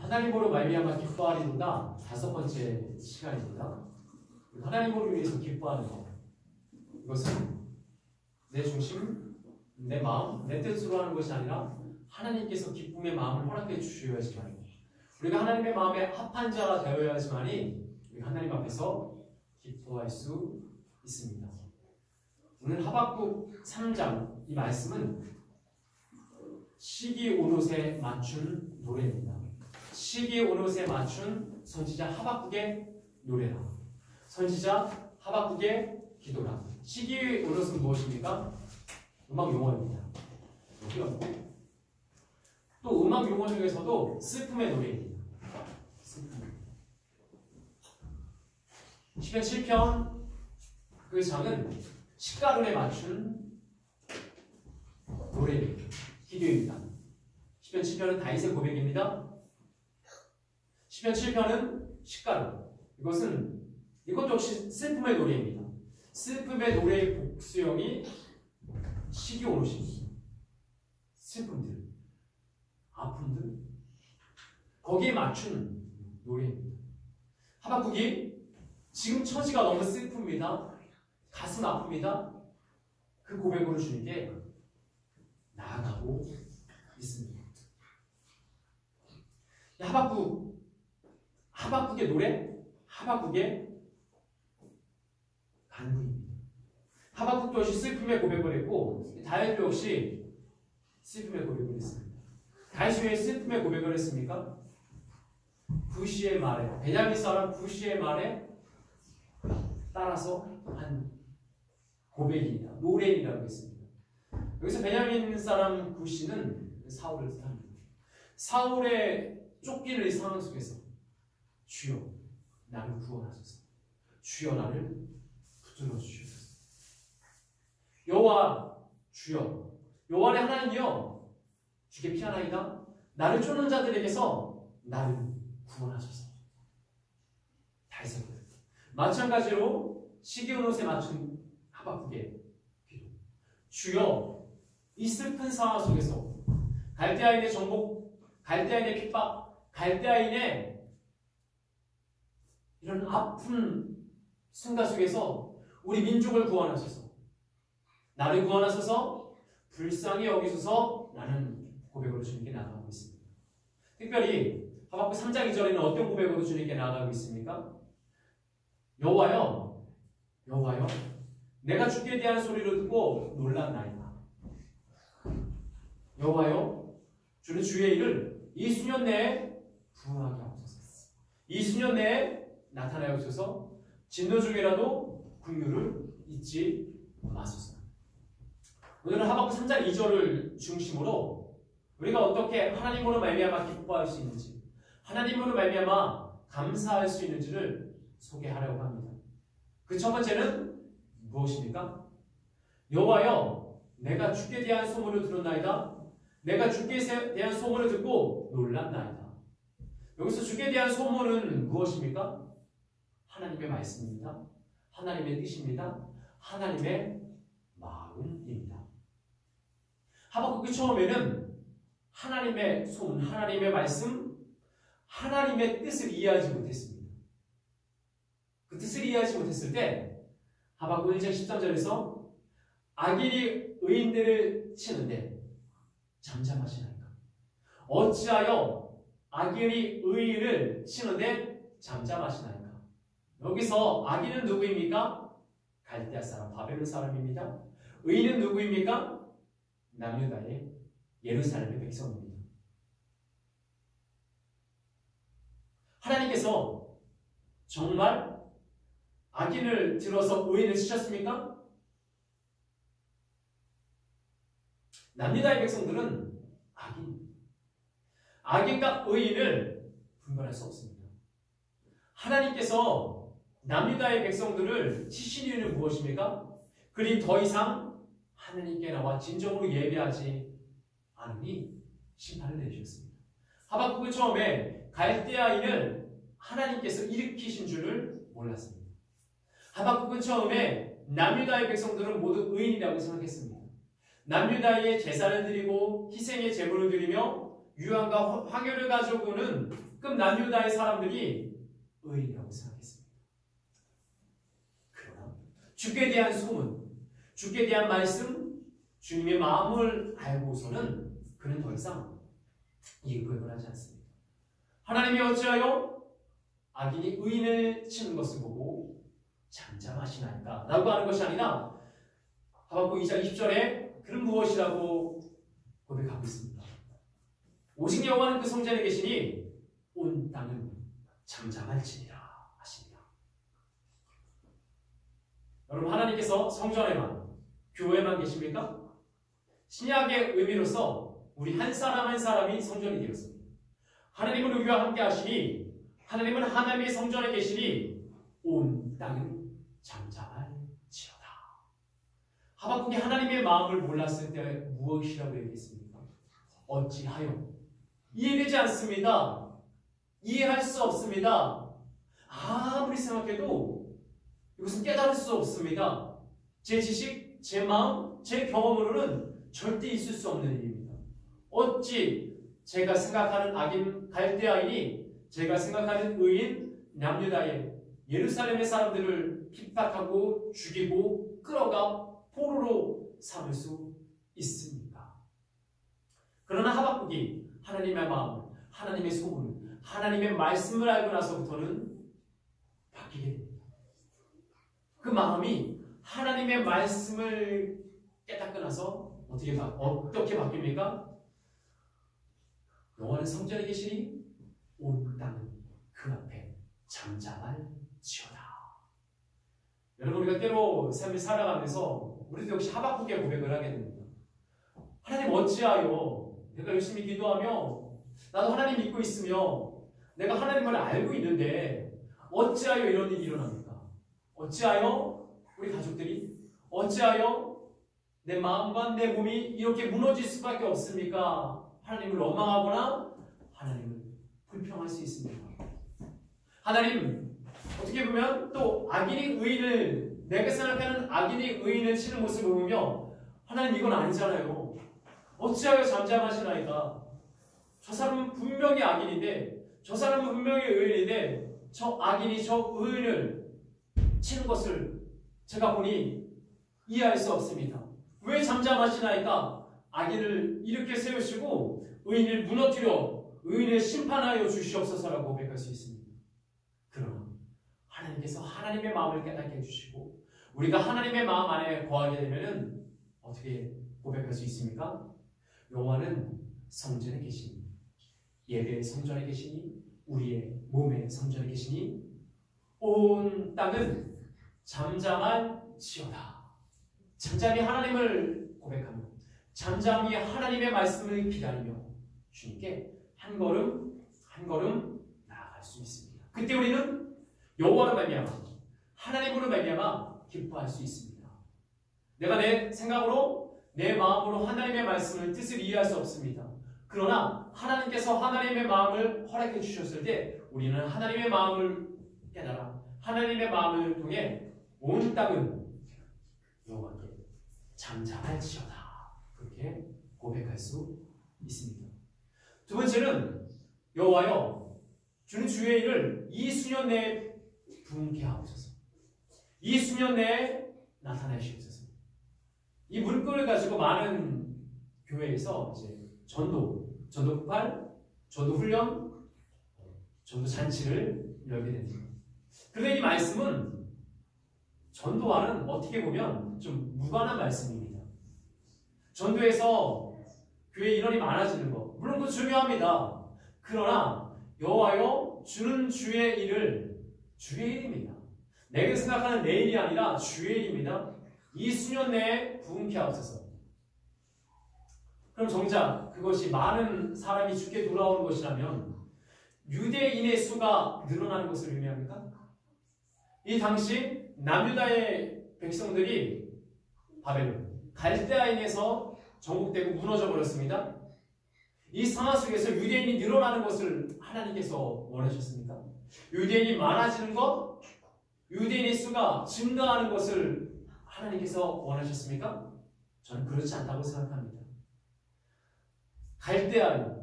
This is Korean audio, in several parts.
하나님으로 말미암아 기뻐하리로다. 5번째 시간입니다. 하나님으로 위해서 기뻐하는 것. 이것은 내 중심, 내 마음, 내 뜻으로 하는 것이 아니라 하나님께서 기쁨의 마음을 허락해 주셔야지만, 우리가 하나님의 마음에 합한 자가 되어야지만이 우리가 하나님 앞에서 기뻐할 수 있습니다. 오늘 하박국 3장 이 말씀은 시기 온옷에 맞춘 노래입니다. 시기 온옷에 맞춘 선지자 하박국의 노래라. 선지자 하박국의 기도라. 시기 온옷은 무엇입니까? 음악 용어입니다. 또 음악 용어 중에서도 슬픔의 노래입니다. 슬픔. 시편 7편 그 장은 시가론에 맞춘 노래입니다. 기도입니다. 시편 7편은 다윗의 고백입니다. 시편 7편은 시가론. 이것도 역시 슬픔의 노래입니다. 슬픔의 노래의 복수형이 시기 온옷입니다. 슬픔들, 아픔들, 거기에 맞춘 노래입니다. 하박국이 지금 처지가 너무 슬픕니다. 가슴 아픕니다. 그 고백으로 주님께 나아가고 있습니다. 하박국의 노래, 하박국의 간구입니다. 하박국도 역시 슬픔의 고백을 했고, 다윗도 역시 슬픔의 고백을 했습니다. 다윗이 왜 슬픔의 고백을 했습니까? 구시의 말에, 베냐민 사람 구시의 말에 따라서 한 고백입니다. 노래이라고 했습니다. 여기서 베냐민 사람 구시는 사울을 뜻합니다. 사울의 쫓기는 이 상황 속에서 주여 나를 구원하소서, 주여 나를 붙들어 주시옵소서. 여호와 주여, 여호와의 하나님이여, 주께 피하나이다. 나를 쫓는 자들에게서 나를 구원하소서. 다윗의 고백. 마찬가지로 시기 온옷에 맞춘 하박국의 기도. 주여, 이 슬픈 상황 속에서 갈대아인의 정복, 갈대아인의 핍박, 갈대아인의 이런 아픈 순간 속에서 우리 민족을 구원하소서, 나를 구원하소서, 불쌍히 여기소서. 라는 고백으로 주님께 나아가고 있습니다. 특별히 하박국 3장 2절에는 어떤 고백으로 주님께 나아가고 있습니까? 여호와여, 여호와여, 내가 주께 대한 소리를 듣고 놀랐나이다. 여호와여, 주는 주의 일을 이 수년 내에 부응하게 하옵소서. 이 수년 내에 나타나여 주셔서 진노 중이라도 긍휼을 잊지 마소서. 오늘은 하박국 3장 2절을 중심으로 우리가 어떻게 하나님으로 말미암아 기뻐할 수 있는지, 하나님으로 말미암아 감사할 수 있는지를 소개하려고 합니다. 그 첫 번째는 무엇입니까? 여호와여, 내가 주께 대한 소문을 들었나이다. 내가 주께 대한 소문을 듣고 놀랐나이다. 여기서 주께 대한 소문은 무엇입니까? 하나님의 말씀입니다. 하나님의 뜻입니다. 하나님의 마음입니다. 하박국 그 처음에는 하나님의 소문, 하나님의 말씀, 하나님의 뜻을 이해하지 못했습니다. 그 뜻을 이해하지 못했을 때 하박국 1장 13절에서 악인이 의인들을 치는데 잠잠하시나이까? 어찌하여 악인이 의인을 치는데 잠잠하시나이까? 여기서 악인은 누구입니까? 갈대아 사람, 바벨론 사람입니다. 의인은 누구입니까? 남유다의 예루살렘의 백성입니다. 하나님께서 정말 악인을 들어서 의인을 치셨습니까? 남유다의 백성들은 악인과 의인을 분별할 수 없습니다. 하나님께서 남유다의 백성들을 치신 이유는 무엇입니까? 그리 더 이상 하나님께 나와 진정으로 예배하지 않으니 심판을 내주셨습니다. 하박국은 처음에 갈대아인을 하나님께서 일으키신 줄을 몰랐습니다. 하박국은 처음에 남유다의 백성들은 모두 의인이라고 생각했습니다. 남유다의 제사를 드리고 희생의 제물을 드리며 유한과 화교를 가지고 오는 그 남유다의 사람들이 의인이라고 생각했습니다. 그러나 주께 대한 소문, 주께 대한 말씀, 주님의 마음을 알고서는 그는 더 이상 이 고백을 하지 않습니다. 하나님이 어찌하여 악인이 의인을 치는 것을 보고 잠잠하시나이까 라고 하는 것이 아니라 하박국 2장 20절에 그는 무엇이라고 고백하고 있습니다. 오직 여호와는 그 성전에 계시니 온 땅은 잠잠할지니라 하십니다. 여러분, 하나님께서 성전에만, 교회에만 계십니까? 신약의 의미로서 우리 한 사람 한 사람이 성전이 되었습니다. 하나님은 우리와 함께 하시니, 하나님은 하나님의 성전에 계시니 온 땅은 잠잠할지어다. 하박국이 하나님의 마음을 몰랐을 때 무엇이라고 얘기했습니까? 어찌하여? 이해되지 않습니다. 이해할 수 없습니다. 아무리 생각해도 이것은 깨달을 수 없습니다. 제 지식, 제 마음, 제 경험으로는 절대 있을 수 없는 일입니다. 어찌 제가 생각하는 악인 갈대아인이 제가 생각하는 의인 남유다의 예루살렘의 사람들을 핍박하고 죽이고 끌어가 포로로 삼을 수 있습니까? 그러나 하박국이 하나님의 마음을, 하나님의 소문을, 하나님의 말씀을 알고 나서부터는 바뀌게 됩니다. 그 마음이 하나님의 말씀을 깨닫고 나서 어떻게 바뀝니까? 여호와는 성전에 계시니 온 땅은 그 앞에 잠잠할지어다. 여러분, 우리가 때로 삶을 살아가면서 우리도 역시 하박국의 고백을 하게 됩니다. 하나님 어찌하여 내가 열심히 기도하며 나도 하나님 믿고 있으며 내가 하나님을 알고 있는데 어찌하여 이런 일이 일어납니까? 어찌하여 우리 가족들이, 어찌하여 내 마음과 내 몸이 이렇게 무너질 수밖에 없습니까? 하나님을 원망하거나 하나님을 불평할 수 있습니다. 하나님, 어떻게 보면 또 악인이 의인을, 내가 생각하는 악인이 의인을 치는 모습을 보며 하나님 이건 아니잖아요. 어찌하여 잠잠하시나이까? 저 사람은 분명히 악인인데, 저 사람은 분명히 의인인데 저 악인이 저 의인을 치는 것을 제가 보니 이해할 수 없습니다. 왜 잠잠하시나이까? 악인을 이렇게 세우시고 의인을 무너뜨려 의인을 심판하여 주시옵소서라고 고백할 수 있습니다. 그러나 하나님께서 하나님의 마음을 깨닫게 해주시고 우리가 하나님의 마음 안에 거하게 되면 어떻게 고백할 수 있습니까? 여호와는 성전에 계시니, 예배의 성전에 계시니, 우리의 몸의 성전에 계시니 온 땅은 잠잠할지어다. 잠잠히 하나님을 고백하며 잠잠히 하나님의 말씀을 기다리며 주님께 한 걸음 한 걸음 나아갈 수 있습니다. 그때 우리는 여호와로 말미암아, 하나님으로 말미암아 기뻐할 수 있습니다. 내가 내 생각으로, 내 마음으로 하나님의 말씀을, 뜻을 이해할 수 없습니다. 그러나 하나님께서 하나님의 마음을 허락해 주셨을 때 우리는 하나님의 마음을 깨달아 하나님의 마음을 통해 온 땅은 여호와께 잠잠할지어다. 그렇게 고백할 수 있습니다. 두 번째는 여호와여, 주는 주의 일을 이 수년 내에 부응케 하옵소서. 이 수년 내에 나타내시옵소서. 이 문구를 가지고 많은 교회에서 이제 전도 폭발, 전도 훈련, 전도 잔치를 열게 됩니다. 그런데 이 말씀은 전도와는 어떻게 보면 좀 무관한 말씀입니다. 전도에서 교회 인원이 많아지는 것, 물론 그거 중요합니다. 그러나 여호와여, 주는 주의 일을, 주의 일입니다. 내가 생각하는 내 일이 아니라 주의 일입니다. 이 수년 내에 부응케 하옵소서. 그럼 정작 그것이 많은 사람이 주께 돌아오는 것이라면 유대인의 수가 늘어나는 것을 의미합니까? 이 당시 남유다의 백성들이 바벨론, 갈대아인에서 정복되고 무너져 버렸습니다. 이 상황 속에서 유대인이 늘어나는 것을 하나님께서 원하셨습니까? 유대인이 많아지는 것, 유대인의 수가 증가하는 것을 하나님께서 원하셨습니까? 저는 그렇지 않다고 생각합니다. 갈대아인,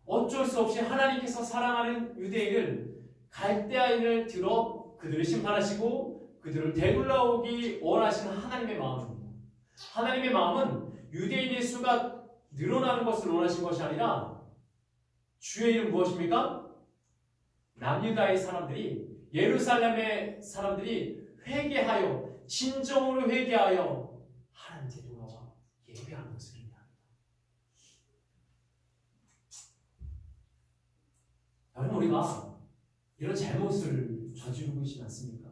어쩔 수 없이 하나님께서 사랑하는 유대인을 갈대아인을 들어 그들을 심판하시고 그들을 되돌아오기 원하시는 하나님의 마음입니다. 하나님의 마음은 유대인의 수가 늘어나는 것을 원하신 것이 아니라 주의 이름 무엇입니까? 남유다의 사람들이, 예루살렘의 사람들이 회개하여, 진정으로 회개하여 하나님께 돌아와 예배하는 것을 의미합니다. 여러분, 우리가 이런 잘못을 저지르고 있지 않습니까?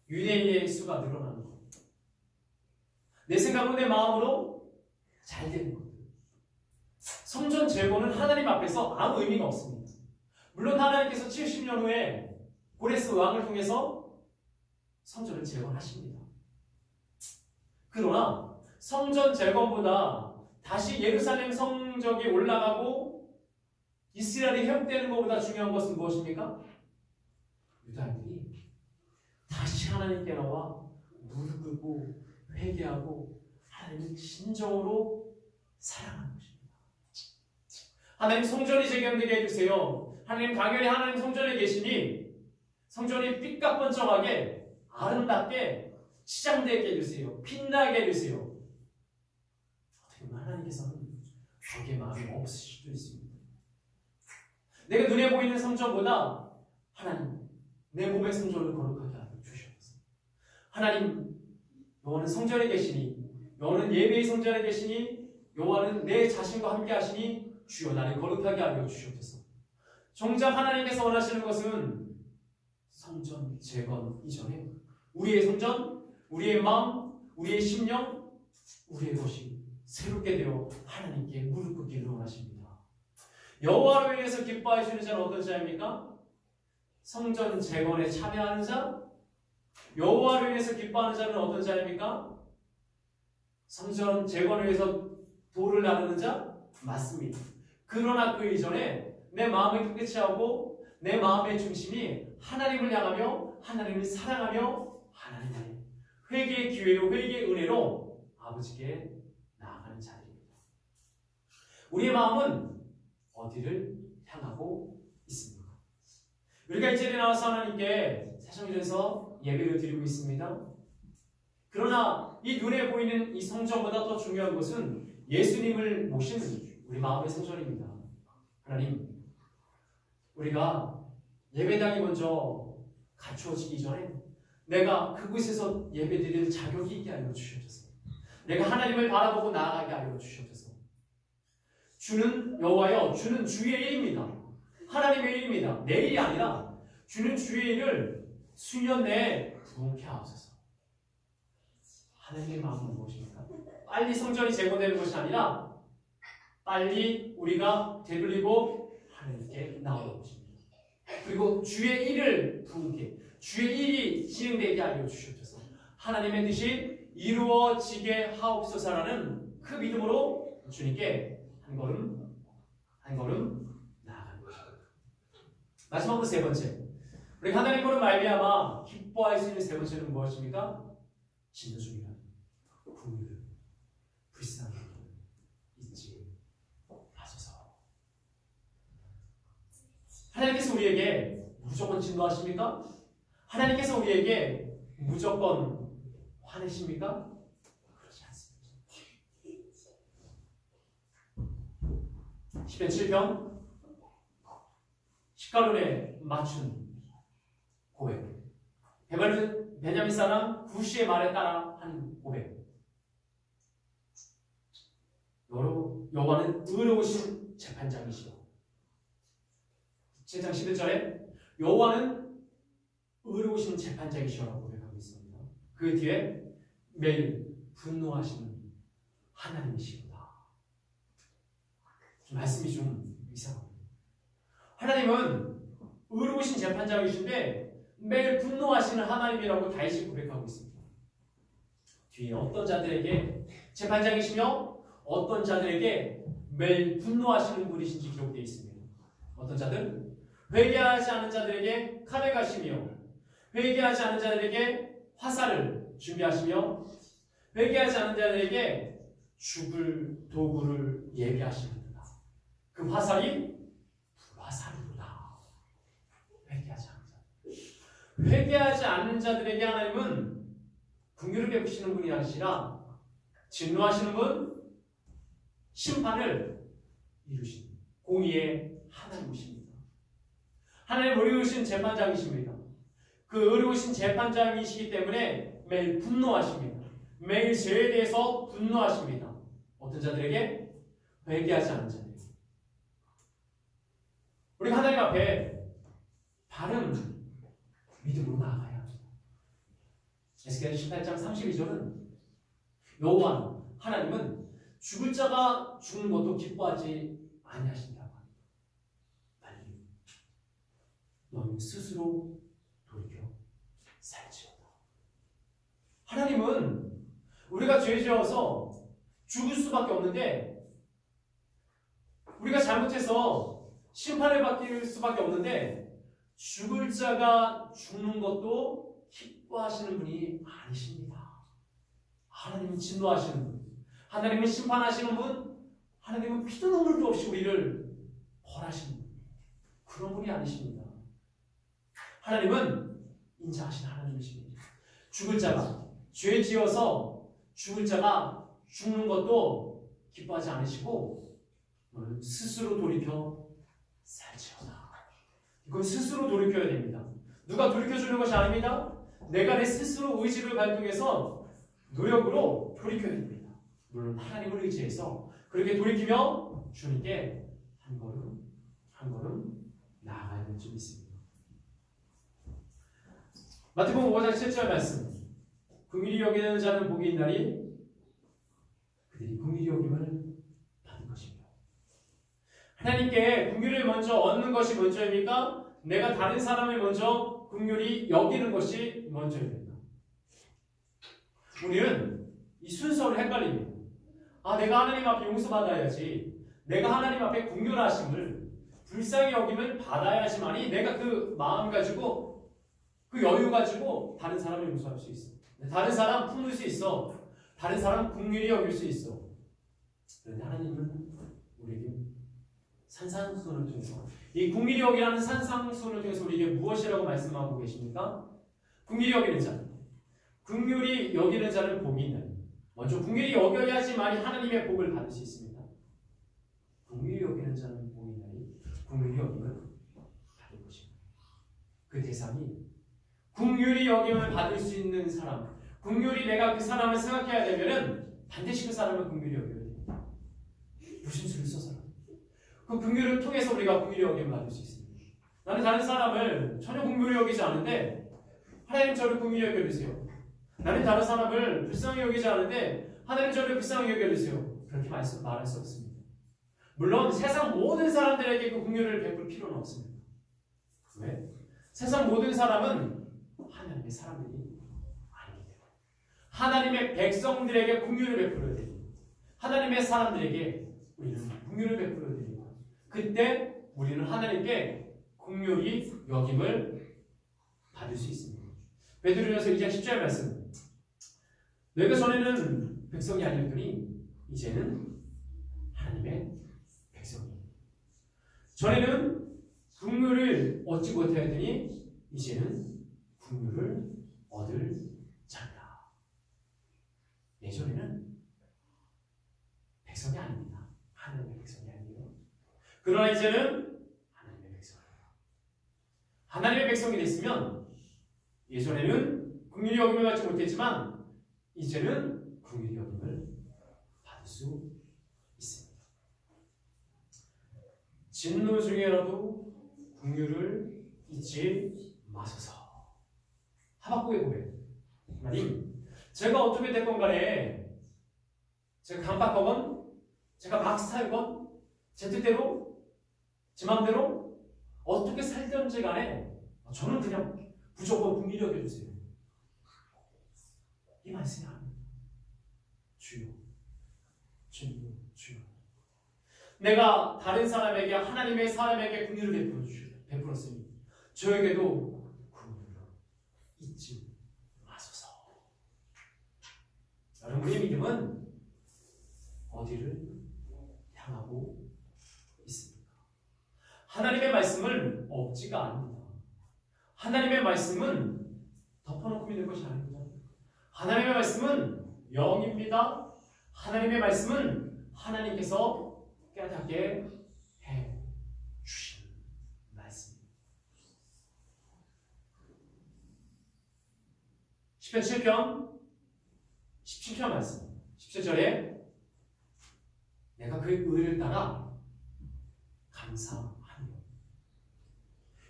유대인의 수가 늘어나는 것, 내 생각으로 내 마음으로 잘 되는 것들. 성전 재건은 하나님 앞에서 아무 의미가 없습니다. 물론 하나님께서 70년 후에 고레스 왕을 통해서 성전을 재건하십니다. 그러나 성전 재건보다 다시 예루살렘 성적이 올라가고 이스라엘이 회복되는 것보다 중요한 것은 무엇입니까? 유다인들이 다시 하나님께 나와 무릎 꿇고 회개하고 하나님을 진정으로 사랑하는 것입니다. 하나님 성전이 재건되게 해주세요. 하나님 당연히 하나님 성전에 계시니 성전이 삐까뻔쩍하게 아름답게 치장되게 해주세요. 빛나게 해주세요. 어떻게 보면 하나님께서는 거기에 마음이 없으실 수도 있습니다. 내가 눈에 보이는 성전보다 하나님 내 몸의 성전을 거룩하게 하여 주시옵소서. 하나님 여호와는 성전에 계시니, 여호와는 예배의 성전에 계시니, 여호와는 내 자신과 함께 하시니 주여 나를 거룩하게 하여 주시옵소서. 정작 하나님께서 원하시는 것은 성전 재건 이전에 우리의 성전, 우리의 마음, 우리의 심령, 우리의 것이 새롭게 되어 하나님께 무릎 꿇기를 원하십니다. 여호와로 인해서 기뻐하시는 자는 어떤 자입니까? 성전 재건에 참여하는 자. 여호와로 인해서 기뻐하는 자는 어떤 자입니까? 성전 재건을 위해서 돌을 나르는 자? 맞습니다. 그러나 그 이전에 내 마음을 깨끗이 하고 내 마음의 중심이 하나님을 향하며 하나님을 사랑하며 하나님의 회개의 기회로, 회개의 은혜로 아버지께 나아가는 자들입니다. 우리의 마음은 어디를 향하고 있습니까? 우리가 이 자리에 나와서 하나님께 사정일에서 예배를 드리고 있습니다. 그러나 이 눈에 보이는 이 성전보다 더 중요한 것은 예수님을 모시는 우리 마음의 성전입니다. 하나님, 우리가 예배당이 먼저 갖추어지기 전에 내가 그곳에서 예배드릴 자격이 있게 하여 주시옵소서. 내가 하나님을 바라보고 나아가게 하여 주시옵소서. 주는 여호와여, 주는 주의 일입니다. 하나님의 일입니다. 내 일이 아니라 주는 주의 일을 수년 내에 부응케 하옵소서. 하나님의 마음은 무엇입니까? 빨리 성전이 재건되는 것이 아니라 빨리 우리가 되돌리고 하나님께 나오는 것입니다. 그리고 주의 일을 부응케, 주의 일이 진행되게 하여 주시옵소서. 하나님의 뜻이 이루어지게 하옵소서라는 그 믿음으로 주님께 한 걸음 나아가는 것입니다. 마지막으로 세 번째, 우리 하나님으로 말미암아 기뻐할 수 있는 세 번째는 무엇입니까? 진노 중이란 긍휼, 불쌍히 잊지 마소서. 하나님께서 우리에게 무조건 진노하십니까? 하나님께서 우리에게 무조건 화내십니까? 그렇지 않습니다. 시편 7편 10가론에 맞춘 고백, 베냐민 사람 구시의 말에 따라 한 고백. 여호와는 의로우신 재판장이시오. 7장 11절에 여호와는 의로우신 재판장이시오라고 고백하고 있습니다. 그 뒤에 매일 분노하시는 하나님이시구나. 말씀이 좀 이상합니다. 하나님은 의로우신 재판장이신데 매일 분노하시는 하나님이라고 다윗이 고백하고 있습니다. 뒤에 어떤 자들에게 재판장이시며 어떤 자들에게 매일 분노하시는 분이신지 기록되어 있습니다. 어떤 자들? 회개하지 않은 자들에게 칼을 가시며 회개하지 않은 자들에게 화살을 준비하시며 회개하지 않은 자들에게 죽을 도구를 예비하십니다. 그 화살이 불화살이구나. 회개하지 않는 자. 회개하지 않는 자들에게 하나님은 긍휼을 베푸시는 분이 아니시라 진노하시는 분, 심판을 이루신 공의의 하나님이십니다. 하나님 의로우신 재판장이십니다. 그 의로우신 재판장이시기 때문에 매일 분노하십니다. 매일 죄에 대해서 분노하십니다. 어떤 자들에게? 회개하지 않는 자들에게. 우리가 하나님 앞에 바른 믿음으로 나아가야 합니다. 에스겔 18장 32절은 여호와 하나님은 죽을 자가 죽는 것도 기뻐하지 아니하신다고 합니다. 빨리 너는 스스로 돌이켜 살지어다. 하나님은 우리가 죄 지어서 죽을 수밖에 없는데, 우리가 잘못해서 심판을 받을 수밖에 없는데, 죽을 자가 죽는 것도 기뻐하시는 분이 아니십니다. 하나님은 진노하시는 분, 하나님은 심판하시는 분, 하나님은 피도 눈물도 없이 우리를 벌하시는 분, 그런 분이 아니십니다. 하나님은 인자하신 하나님이십니다. 죽을 자가, 죄 지어서 죽을 자가 죽는 것도 기뻐하지 않으시고 너는 스스로 돌이켜 살지어다. 이건 스스로 돌이켜야 됩니다. 누가 돌이켜주는 것이 아닙니다. 내가 내 스스로 의지를 발동해서 노력으로 돌이켜야 됩니다. 물론 하나님을 의지해서 그렇게 돌이키며 주님께 한 걸음 한 걸음 나아가야 될 줄 믿습니다. 마태복음 5장 7절 말씀, 긍휼히 여기는 자는 복이 있나니 그들이 긍휼히 여김을 받을 것입니다. 하나님께 긍휼을 먼저 얻는 것이 먼저입니까? 내가 다른 사람을 먼저 긍휼히 여기는 것이 먼저입니다. 우리는 이 순서를 헷갈립니다. 내가 하나님 앞에 용서받아야지, 내가 하나님 앞에 긍휼하심을, 불쌍히 여김을 받아야지만이 내가 그 마음 가지고, 그 여유 가지고 다른 사람을 용서할 수 있어. 다른 사람 품을 수 있어. 다른 사람 긍휼히 여길 수 있어. 그런데 하나님은 우리에게 산상수훈을 통해서, 이 긍휼히 여기라는 산상수훈을 통해서 우리에게 무엇이라고 말씀하고 계십니까? 긍휼히 여기는 자, 긍휼히 여기는 자는 복이 있나니. 먼저 긍휼히 여겨야지만이 하나님의 복을 받을 수 있습니다. 긍휼히 여기는 자는 복이 있나니 긍휼히 여김을 받을 것입니다. 그 대상이 긍휼히 여김을 받을 수 있는 사람, 긍휼히 내가 그 사람을 생각해야 되면은 반드시 그 사람을 긍휼히 여겨야 됩니다. 유심수를 써서 그 긍휼을 통해서 우리가 긍휼히 여김을 받을 수 있습니다. 나는 다른 사람을 전혀 긍휼히 여기지 않은데 하나님 저를 긍휼히 여겨주세요. 나는 다른 사람을 불쌍히 여기지 않은데 하나님 저를 불쌍히 여겨주세요. 그렇게 말할 수 없습니다. 물론 세상 모든 사람들에게 그 긍휼을 베풀 필요는 없습니다. 왜? 세상 모든 사람은 하나님의 사람들이 아니기 때문에 하나님의 백성들에게 긍휼을 베풀어야 됩니다. 하나님의 사람들에게 우리는 긍휼을 베풀어야 됩니다. 그때 우리는 하나님께 긍휼히 여김을 받을 수 있습니다. 베드로전서 2장 10절 말씀, 너희가 전에는 백성이 아니었더니 이제는 하나님의 백성입니다. 전에는 긍휼을 얻지 못하였더니 이제는 긍휼을 얻을 자다. 예전에는 백성이 아닙니다. 하나님의 백성이 아니에요. 그러나 이제는 하나님의 백성입니다. 하나님의 백성이 됐으면 예전에는 긍휼히 여김을 받지 못했지만 이제는 긍휼히 여김을 받을 수 있습니다. 진노 중에라도 긍휼을 잊지 마소서. 하박국의 고백. 하나님, 제가 어떻게 됐건 간에, 제가 강박하건, 제가 막 살건, 제 뜻대로, 제 마음대로 어떻게 살든지 간에 저는 그냥 무조건 긍휼히 여겨주세요. 이 말씀이 아닙니다. 주여, 주여. 내가 다른 사람에게, 하나님의 사람에게 긍휼을 베풀었으니 저에게도 잊지 마소서. 여러분, 우리의 믿음은 어디를 향하고 있습니다. 하나님의 말씀은 없지가 않습니다. 하나님의 말씀은 덮어놓고 믿는 것이 아닙니다. 하나님의 말씀은 영입니다. 하나님의 말씀은 하나님께서 깨닫게 해 주신 말씀입니다. 시편 7편 17편 말씀 17절에 내가 그의 의를 따라 감사하며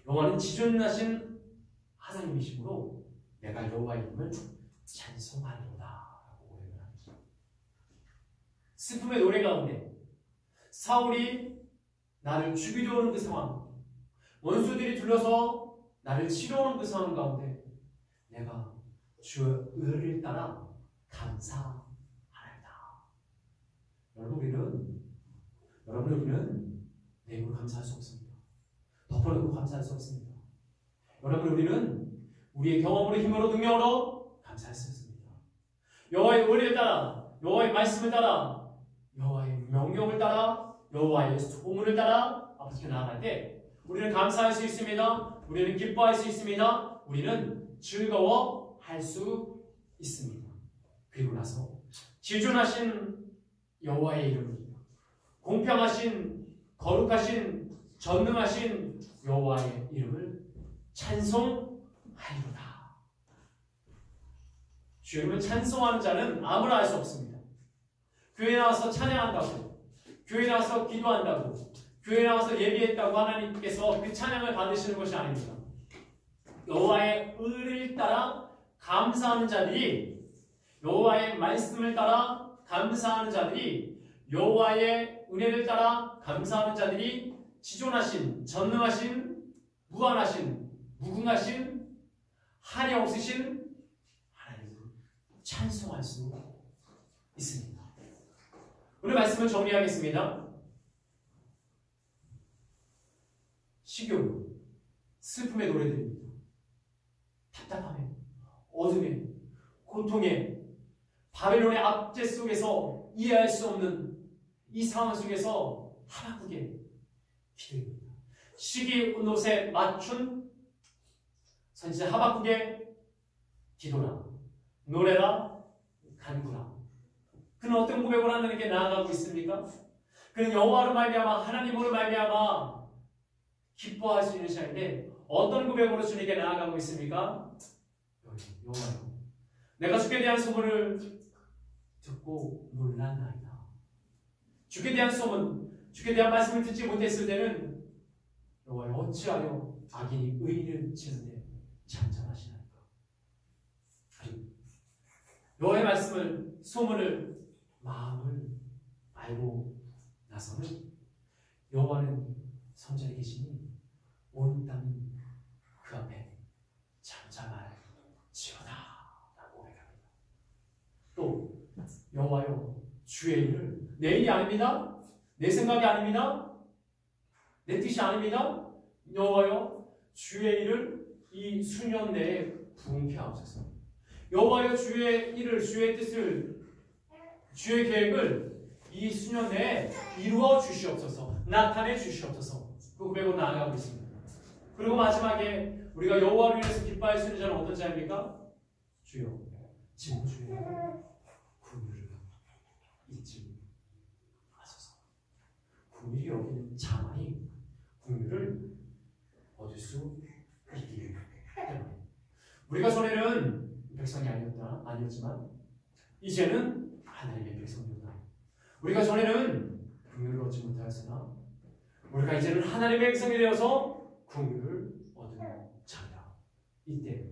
여호와는 지존하신 하나님이시므로 내가 여호와의 이름을 찬송하리로다 라고 고백을 합니다. 슬픔의 노래 가운데 사울이 나를 죽이려 오는 그 상황, 원수들이 둘러서 나를 치러 오는 그 상황 가운데 내가 주의 의를 따라 감사하리다. 여러분 우리는 내 힘으로 감사할 수 없습니다. 덮어놓고 감사할 수 없습니다. 여러분 우리는 우리의 경험으로 힘으로 능력으로 감사할 수 있습니다. 여호와의 의를 따라, 여호와의 말씀을 따라, 여호와의 명령을 따라, 여호와의 소문을 따라 앞으로 나아갈 때 우리는 감사할 수 있습니다. 우리는 기뻐할 수 있습니다. 우리는 즐거워할 수 있습니다. 그리고 나서 지존하신 여호와의 이름을, 공평하신 거룩하신 전능하신 여호와의 이름을 찬송하리로다. 주의 이름을 찬송하는 자는 아무나 알 수 없습니다. 교회에 나와서 찬양한다고, 교회에 나와서 기도한다고, 교회에 나와서 예비했다고 하나님께서 그 찬양을 받으시는 것이 아닙니다. 여호와의 의를 따라 감사하는 자들이, 여호와의 말씀을 따라 감사하는 자들이, 여호와의 은혜를 따라 감사하는 자들이 지존하신, 전능하신, 무한하신, 무궁하신, 한이 없으신 하나님을 찬송할 수 있습니다. 오늘 말씀을 정리하겠습니다. 시교, 슬픔의 노래들입니다. 답답함에, 어둠에, 고통에, 바벨론의 압제 속에서 이해할 수 없는 이 상황 속에서 하나님께 기도입니다. 시기 운옷에 맞춘 선지자 하박국의 기도라, 노래라, 간구라. 그는 어떤 고백을 하나님께 나아가고 있습니까? 그는 여호와로 말미암아, 하나님으로 말미암아 기뻐할 수 있는 시간인데 어떤 고백으로 주님께 나아가고 있습니까? 여호와여, 내가 주께 대한 소문을 듣고 놀랐나이다. 주께 대한 소문, 주께 대한 말씀을 듣지 못했을 때는 여호와여, 어찌하여 악인이 의인을 치는데 잠잠하시나이까. 여호와의 말씀을, 소문을, 마음을 알고 나서는 여호와는 성전에 계시니 온 땅이 그 앞에 잠잠할지어다 라고 고백합니다. 또 여호와여, 주의 일을, 내 일이 아닙니다, 내 생각이 아닙니다, 내 뜻이 아닙니다. 여호와여, 주의 일을 이 수년 내에 부응케 하옵소서. 여호와여, 주의 일을, 주의 뜻을, 주의 계획을 이 수년 내에 이루어 주시옵소서, 나타내 주시옵소서. 그 고백으로 나아가고 있습니다. 그리고 마지막에 우리가 여호와를 위해서 기뻐할 수 있는 자는 어떤 자입니까? 주여, 지금 주의 긍휼을 잊지 마소서. 긍휼이 여기는 자만이 긍휼을 얻을 수 있기 때문에 우리가 전에는 백성이 아니었지만 이제는 하나님의 백성이다. 우리가 전에는 긍휼을 얻지 못하였으나 우리가 이제는 하나님의 백성이 되어서 긍휼을 얻는 자다. 이때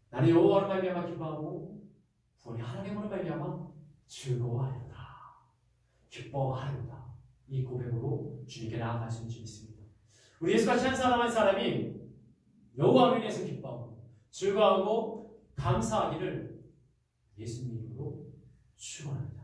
나는 여호와로 말미암아 기뻐하고 구원이 하나님으로 말미암아 즐거워하리로다, 기뻐하리로다. 이 고백으로 주님께 나아갈 수 있는 줄 믿습니다. 우리 예수같이 한 사람 한 사람이 여호와로 인해서 기뻐하고 즐거워하고 감사하기를 예수님 이름으로 축원합니다.